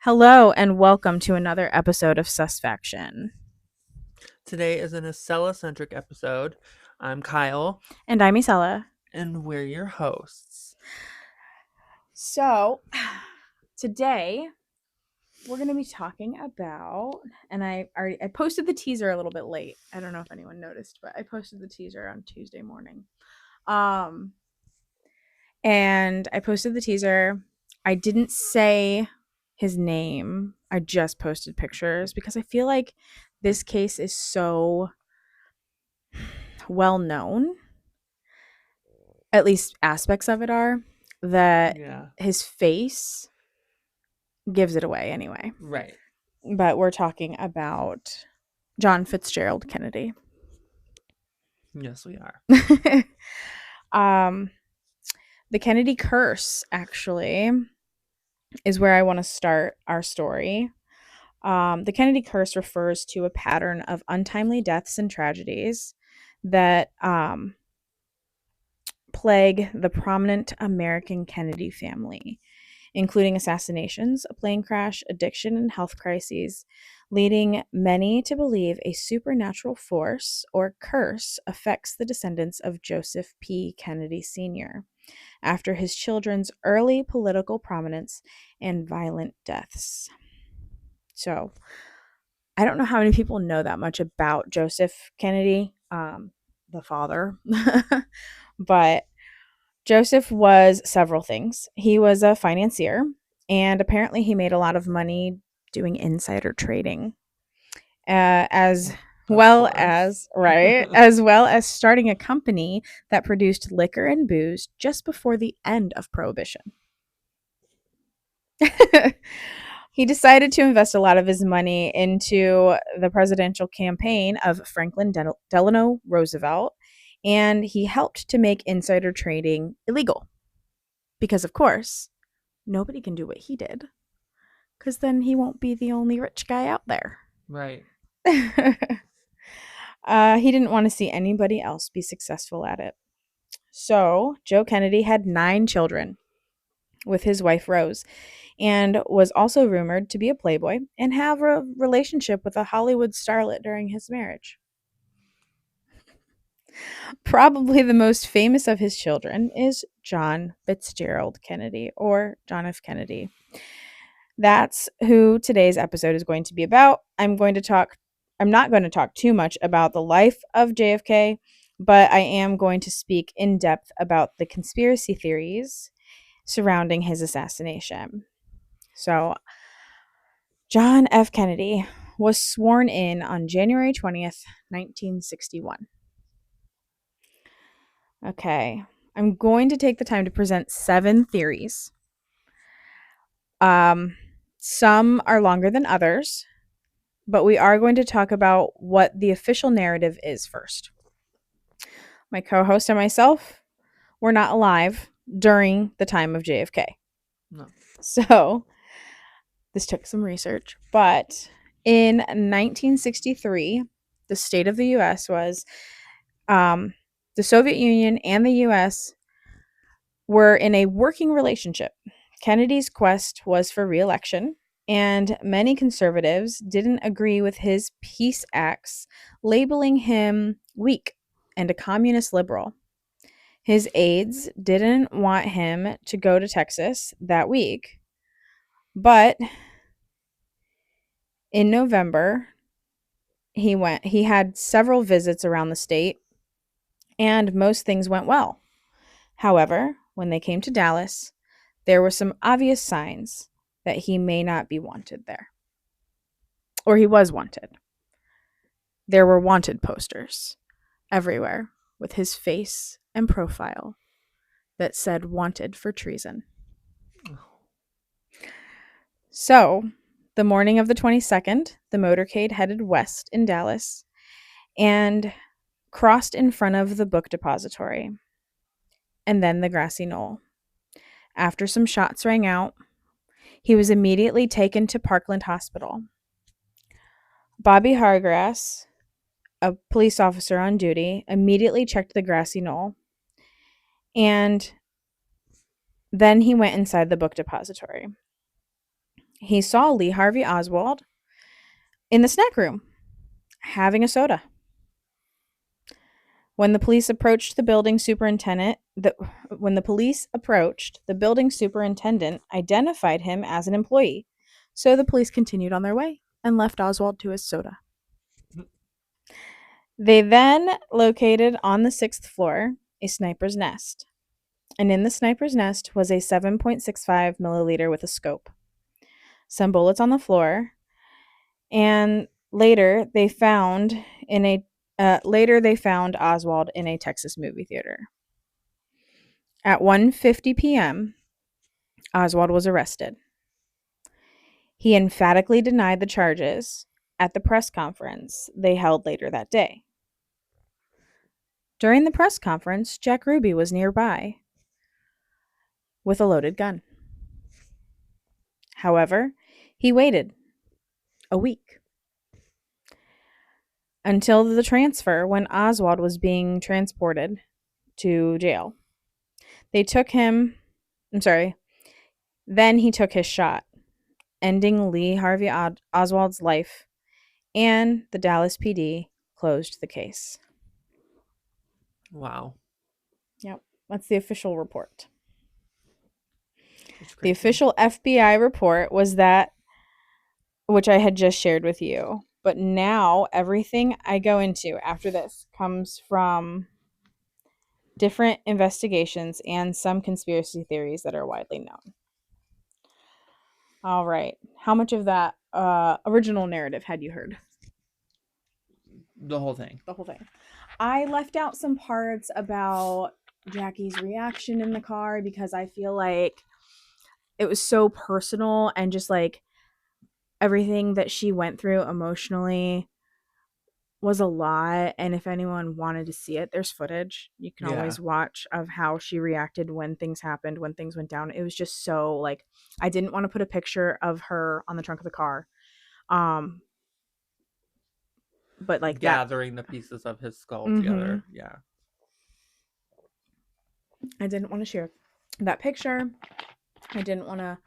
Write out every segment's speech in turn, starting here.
Hello and welcome to another episode of Susfaction. Today is an Acela-centric episode. I'm Kyle, And I'm Isella. and we're your hosts. So, today we're going to be talking about, and I posted the teaser a little bit late. I don't know if anyone noticed, but I posted the teaser on Tuesday morning. And I posted the teaser. I didn't say his name. I just posted pictures because I feel like this case is so well known, at least aspects of it are, that Yeah. his face gives it away anyway. Right. But we're talking about John Fitzgerald Kennedy. Yes, we are. The Kennedy curse, actually, is where I want to start our story. The Kennedy curse refers to a pattern of untimely deaths and tragedies that plague the prominent American Kennedy family, including assassinations, a plane crash, addiction, and health crises, leading many to believe a supernatural force or curse affects the descendants of Joseph P. Kennedy Sr. after his children's early political prominence and violent deaths. So, I don't know how many people know that much about Joseph Kennedy, the father, but Joseph was several things. He was a financier, and apparently he made a lot of money doing insider trading, as well as as well as starting a company that produced liquor and booze just before the end of Prohibition. He decided to invest a lot of his money into the presidential campaign of Franklin Delano Roosevelt, and he helped to make insider trading illegal. Because, of course, nobody can do what he did, because then he won't be the only rich guy out there. Right. He didn't want to see anybody else be successful at it. So, Joe Kennedy had 9 children with his wife Rose, and was also rumored to be a playboy and have a relationship with a Hollywood starlet during his marriage. Probably the most famous of his children is John Fitzgerald Kennedy, or John F. Kennedy. That's who today's episode is going to be about. I'm not going to talk too much about the life of JFK, but I am going to speak in depth about the conspiracy theories surrounding his assassination. So, John F. Kennedy was sworn in on January 20th, 1961. Okay, I'm going to take the time to present 7 theories. Some are longer than others, but we are going to talk about what the official narrative is first. My co host and myself were not alive during the time of JFK. No. So, this took some research, but in 1963, the state of the U.S. was the Soviet Union and the U.S. were in a working relationship. Kennedy's quest was for re-election, and many conservatives didn't agree with his peace acts, labeling him weak and a communist liberal. His aides didn't want him to go to Texas that week, but in November, he went. He had several visits around the state, and most things went well. However, when they came to Dallas, there were some obvious signs that he may not be wanted there. Or he was wanted. There were wanted posters everywhere with his face and profile that said wanted for treason. So, the morning of the 22nd, the motorcade headed west in Dallas and crossed in front of the book depository and then the grassy knoll. After some shots rang out, he was immediately taken to Parkland Hospital. Bobby Hargrass, a police officer on duty, immediately checked the grassy knoll, and then he went inside the book depository. he saw Lee Harvey Oswald in the snack room having a soda. When the police approached the building superintendent, the building superintendent identified him as an employee. So the police continued on their way and left Oswald to his soda. They then located on the 6th floor a sniper's nest. And in the sniper's nest was a 7.65 milliliter with a scope, some bullets on the floor, and later they found Oswald in a Texas movie theater. At 1:50 p.m., Oswald was arrested. He emphatically denied the charges at the press conference they held later that day. During the press conference, Jack Ruby was nearby with a loaded gun. However, he waited a week until the transfer when Oswald was being transported to jail. Then he took his shot, ending Lee Harvey Oswald's life, and the Dallas PD closed the case. Wow. Yep, that's the official report. The official FBI report was that, which I had just shared with you, but now everything I go into after this comes from different investigations and some conspiracy theories that are widely known. All right. How much of that original narrative had you heard? The whole thing. The whole thing. I left out some parts about Jackie's reaction in the car because I feel like it was so personal and just like everything that she went through emotionally was a lot. And if anyone wanted to see it, there's footage you can always watch of how she reacted when things happened, when things went down. It was just so like, I didn't want to put a picture of her on the trunk of the car. But like gathering the pieces of his skull together. Yeah. I didn't want to share that picture. I didn't want to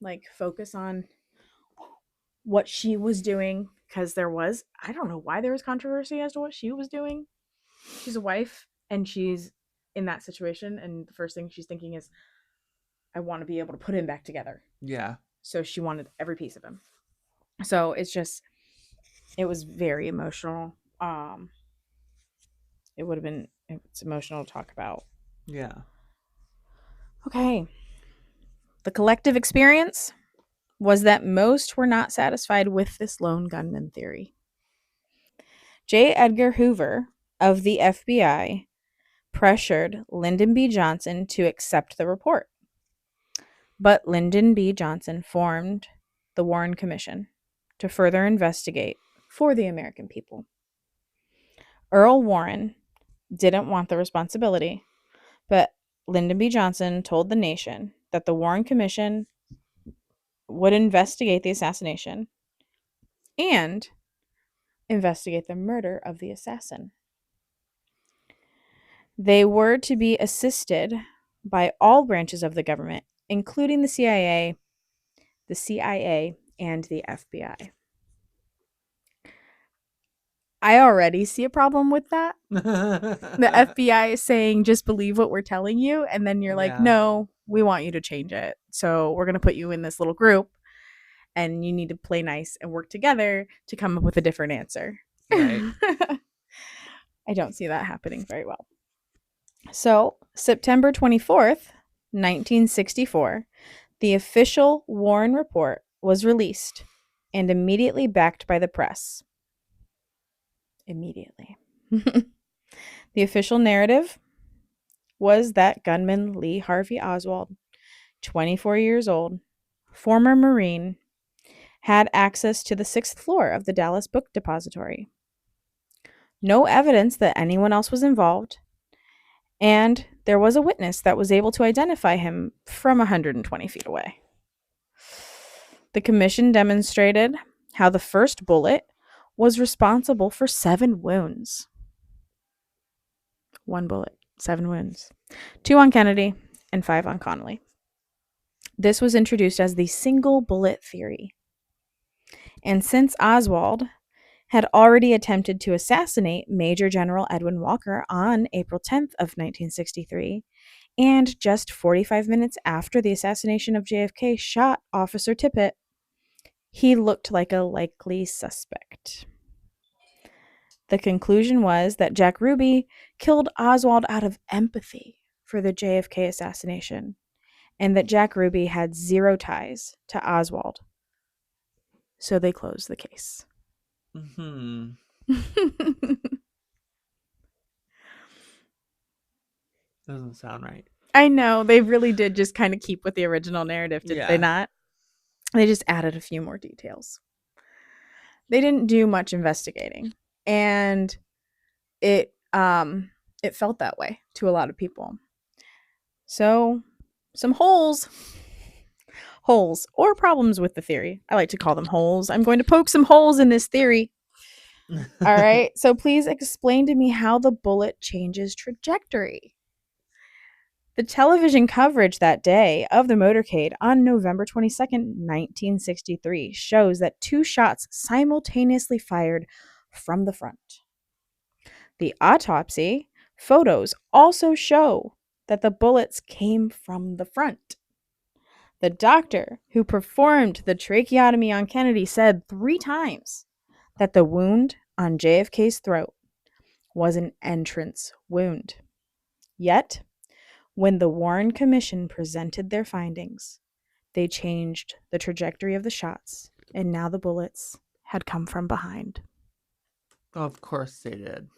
like focus on what she was doing because I don't know why there was controversy as to what she was doing. She's a wife and she's in that situation, and the first thing she's thinking is, I want to be able to put him back together. Yeah. So she wanted every piece of him. So it was very emotional. It's emotional to talk about. Yeah. Okay. The collective experience was that most were not satisfied with this lone gunman theory. J. Edgar Hoover of the FBI pressured Lyndon B. Johnson to accept the report. But Lyndon B. Johnson formed the Warren Commission to further investigate for the American people. Earl Warren didn't want the responsibility, but Lyndon B. Johnson told the nation that the Warren Commission would investigate the assassination and investigate the murder of the assassin. They were to be assisted by all branches of the government, including the CIA, and the FBI. I already see a problem with that. The FBI is saying, just believe what we're telling you. And then you're like, no, we want you to change it. So we're going to put you in this little group and you need to play nice and work together to come up with a different answer. Right. I don't see that happening very well. So September 24th, 1964, the official Warren report was released and immediately backed by the press. Immediately. The official narrative was that gunman Lee Harvey Oswald, 24 years old, former Marine, had access to the 6th floor of the Dallas Book Depository. No evidence that anyone else was involved, and there was a witness that was able to identify him from 120 feet away. The commission demonstrated how the first bullet was responsible for 7 wounds. 1 bullet, 7 wounds. 2 on Kennedy and 5 on Connolly. This was introduced as the single bullet theory. And since Oswald had already attempted to assassinate Major General Edwin Walker on April 10th of 1963, and just 45 minutes after the assassination of JFK shot Officer Tippit, he looked like a likely suspect. The conclusion was that Jack Ruby killed Oswald out of empathy for the JFK assassination, and that Jack Ruby had zero ties to Oswald. So they closed the case. Mm-hmm. Doesn't sound right. I know, they really did just kind of keep with the original narrative, did they not? They just added a few more details. They didn't do much investigating, and it felt that way to a lot of people. So, some holes or problems with the theory. I like to call them holes. I'm going to poke some holes in this theory. All right. So please explain to me how the bullet changes trajectory. The television coverage that day of the motorcade on November 22nd, 1963 shows that 2 shots simultaneously fired from the front. The autopsy photos also show that the bullets came from the front. The doctor who performed the tracheotomy on Kennedy said 3 times that the wound on JFK's throat was an entrance wound. Yet, when the Warren Commission presented their findings, they changed the trajectory of the shots, and now the bullets had come from behind. Of course they did.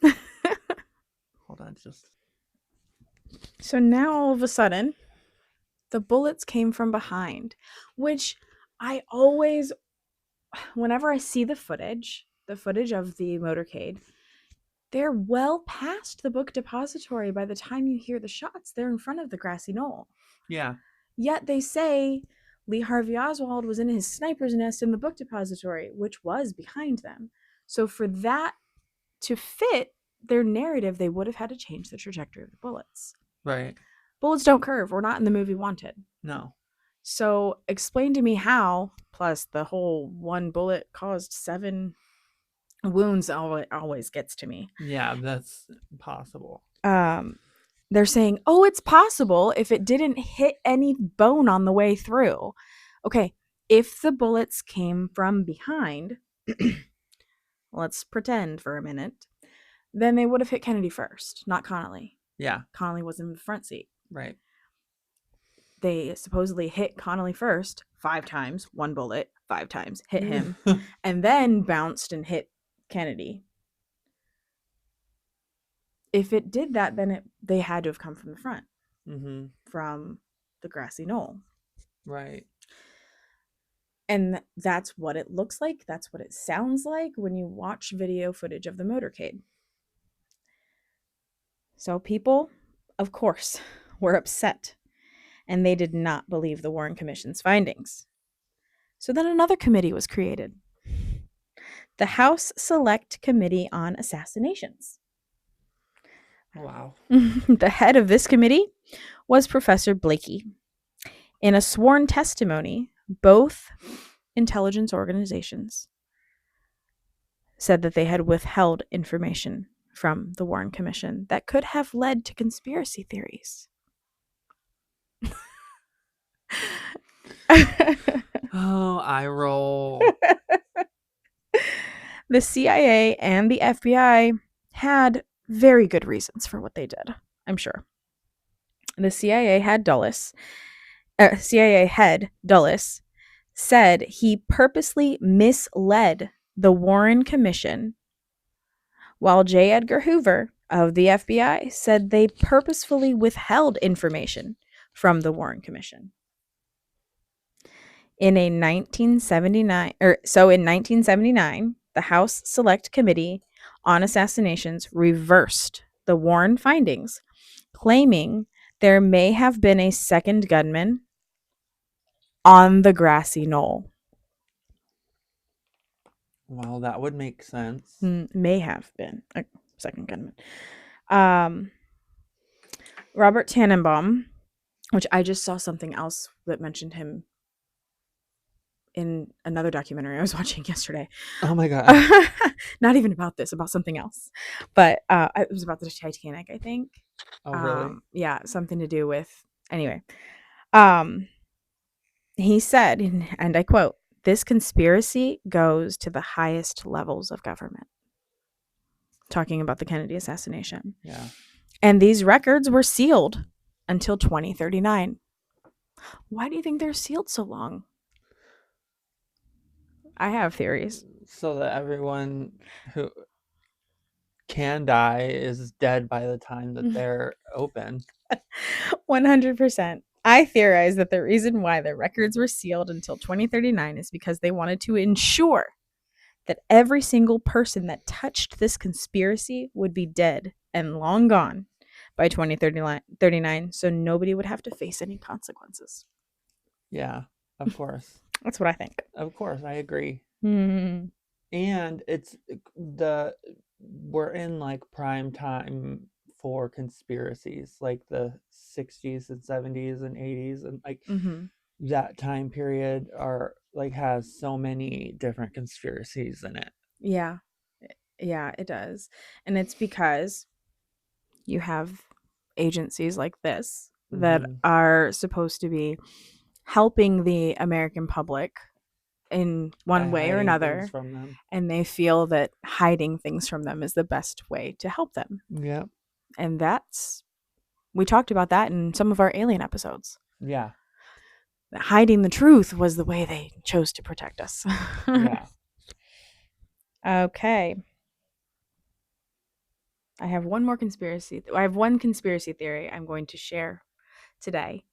Hold on, So now all of a sudden, the bullets came from behind, which I always, whenever I see the footage of the motorcade, they're well past the book depository by the time you hear the shots. They're in front of the grassy knoll. Yeah. Yet they say Lee Harvey Oswald was in his sniper's nest in the book depository, which was behind them. So for that to fit their narrative, they would have had to change the trajectory of the bullets. Right. Bullets don't curve. We're not in the movie Wanted. No. So explain to me how, plus the whole 1 bullet caused 7 wounds always gets to me. Yeah, that's possible. They're saying, oh, it's possible if it didn't hit any bone on the way through. Okay, if the bullets came from behind, let's pretend for a minute, then they would have hit Kennedy first, not Connolly. Yeah. Connolly was in the front seat. Right. They supposedly hit Connolly first 5 times, 1 bullet, 5 times, hit him, and then bounced and hit Kennedy. If it did that, then they had to have come from the front, from the grassy knoll. Right. And that's what it looks like. That's what it sounds like when you watch video footage of the motorcade. So people, of course, were upset, and they did not believe the Warren Commission's findings. So then another committee was created, the House Select Committee on Assassinations. Wow. The head of this committee was Professor Blakey. In a sworn testimony, both intelligence organizations said that they had withheld information from the Warren Commission that could have led to conspiracy theories. Oh, I roll. The CIA and the FBI had very good reasons for what they did, I'm sure. The CIA head Dulles said he purposely misled the Warren Commission, while J. Edgar Hoover of the FBI said they purposefully withheld information from the Warren Commission. In 1979, the House Select Committee on Assassinations reversed the Warren findings, claiming there may have been a second gunman on the grassy knoll. Well, that would make sense. May have been a second gunman. Robert Tannenbaum which I just saw something else that mentioned him in another documentary I was watching yesterday. Oh my God. Not even about this, about something else. But it was about the Titanic, I think. Oh, really? Yeah, something to do with, anyway. Um, he said, and I quote, "This conspiracy goes to the highest levels of government," talking about the Kennedy assassination. Yeah. And these records were sealed until 2039. Why do you think they're sealed so long? I have theories. So that everyone who can die is dead by the time that they're open. 100%. I theorize that the reason why the records were sealed until 2039 is because they wanted to ensure that every single person that touched this conspiracy would be dead and long gone by 2039, so nobody would have to face any consequences. Yeah, of course. That's what I think. Of course, I agree. Mm-hmm. And we're in like prime time for conspiracies, like the 60s and 70s and 80s, and like Mm-hmm. that time period are like has so many different conspiracies in it. Yeah. Yeah, it does. And it's because you have agencies like this that Mm-hmm. are supposed to be helping the American public in By one way or hiding things another, from them. and they feel that hiding things from them is the best way to help them. Yeah. And that's, we talked about that in some of our alien episodes. Yeah. That hiding the truth was the way they chose to protect us. Yeah. Okay. I have one conspiracy theory I'm going to share today.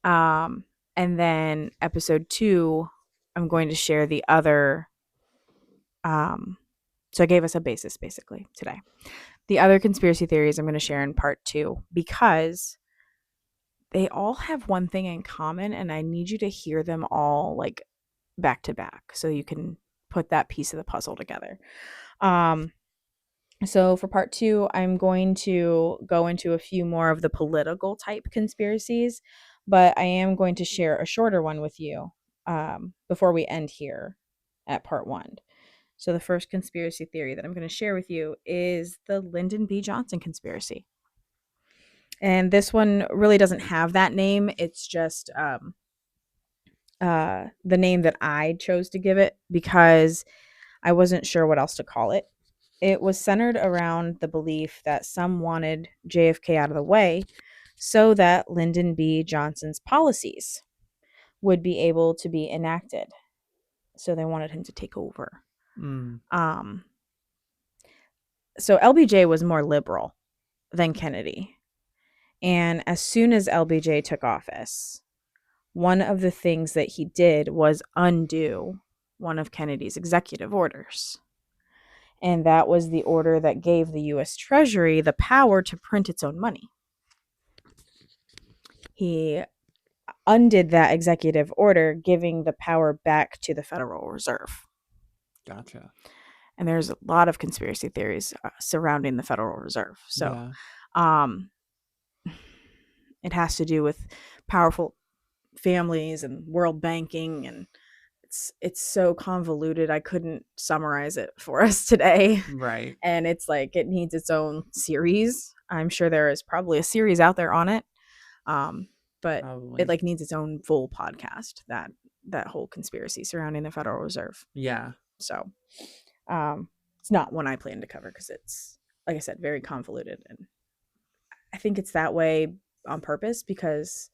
And then episode 2, I'm going to share the other. So I gave us a basis basically today. The other conspiracy theories I'm going to share in part 2 because they all have one thing in common, and I need you to hear them all like back to back so you can put that piece of the puzzle together. So for part 2, I'm going to go into a few more of the political type conspiracies, but I am going to share a shorter one with you before we end here at part 1. So the first conspiracy theory that I'm going to share with you is the Lyndon B. Johnson conspiracy. And this one really doesn't have that name. It's just the name that I chose to give it because I wasn't sure what else to call it. It was centered around the belief that some wanted JFK out of the way so that Lyndon B. Johnson's policies would be able to be enacted. So they wanted him to take over. Mm. So LBJ was more liberal than Kennedy. And as soon as LBJ took office, one of the things that he did was undo one of Kennedy's executive orders. And that was the order that gave the U.S. Treasury the power to print its own money. He undid that executive order, giving the power back to the Federal Reserve. Gotcha. And there's a lot of conspiracy theories surrounding the Federal Reserve. So it has to do with powerful families and world banking, and it's so convoluted I couldn't summarize it for us today. Right. And it's like it needs its own series. I'm sure there is probably a series out there on it. But Probably. it like needs its own full podcast, that whole conspiracy surrounding the Federal Reserve. Yeah. So it's not one I plan to cover because it's, like I said, very convoluted, and I think it's that way on purpose because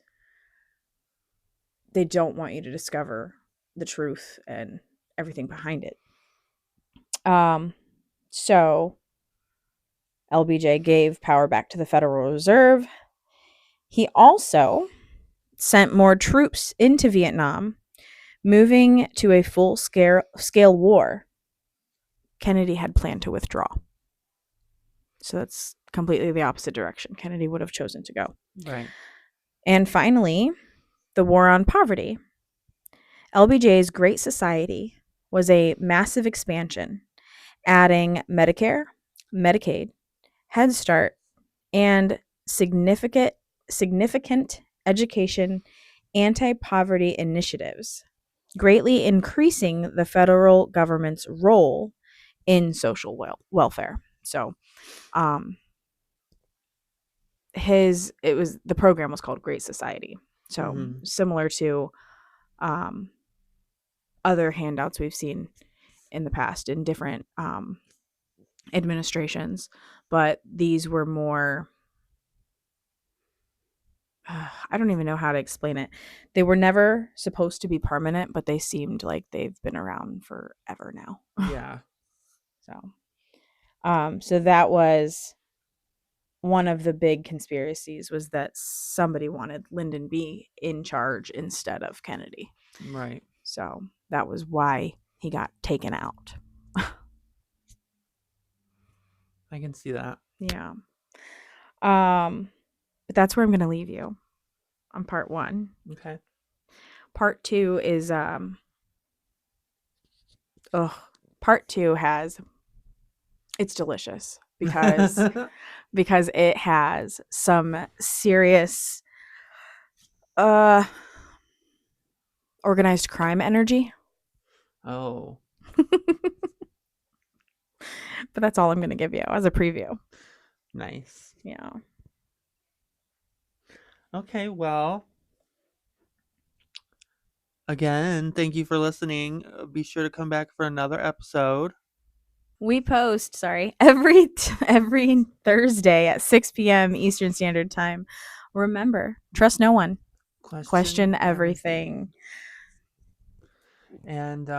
they don't want you to discover the truth and everything behind it. So LBJ gave power back to the Federal Reserve. He also sent more troops into Vietnam, moving to a full-scale war. Kennedy had planned to withdraw. So that's completely the opposite direction Kennedy would have chosen to go. Right. And finally, the war on poverty. LBJ's Great Society was a massive expansion, adding Medicare, Medicaid, Head Start, and significant education, anti poverty initiatives, greatly increasing the federal government's role in social welfare. So, um, the program was called Great Society. So Mm-hmm. similar to um, other handouts we've seen in the past in different administrations, but these were more. I don't even know how to explain it. They were never supposed to be permanent, but they seemed like they've been around forever now. Yeah. So that was one of the big conspiracies, was that somebody wanted Lyndon B in charge instead of Kennedy. Right. So that was why he got taken out. I can see that. Yeah. But that's where I'm going to leave you on part 1. Okay. Part 2 is part 2 has, it's delicious because it has some serious organized crime energy. Oh. But that's all I'm going to give you as a preview. Nice. Yeah. Okay, well, again, thank you for listening. Be sure to come back for another episode. We post, every Thursday at 6 p.m. Eastern Standard Time. Remember, trust no one. Question everything. And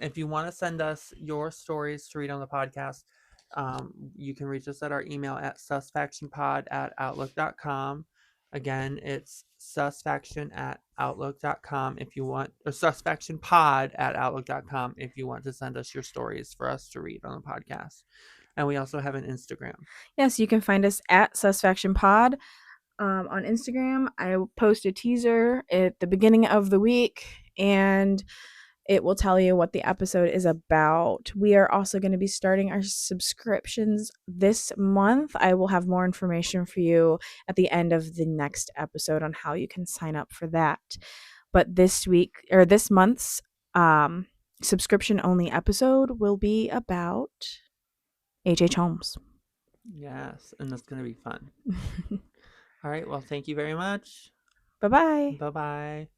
if you want to send us your stories to read on the podcast, you can reach us at our email at susfactionpod@outlook.com. Again, it's susfaction@outlook.com if you want, or susfactionpod@outlook.com if you want to send us your stories for us to read on the podcast. And we also have an Instagram. Yes, you can find us at susfactionpod on Instagram. I post a teaser at the beginning of the week, and it will tell you what the episode is about. We are also going to be starting our subscriptions this month. I will have more information for you at the end of the next episode on how you can sign up for that. But this month's subscription only episode will be about H.H. Holmes. Yes, and that's going to be fun. All right, well, thank you very much. Bye-bye. Bye-bye.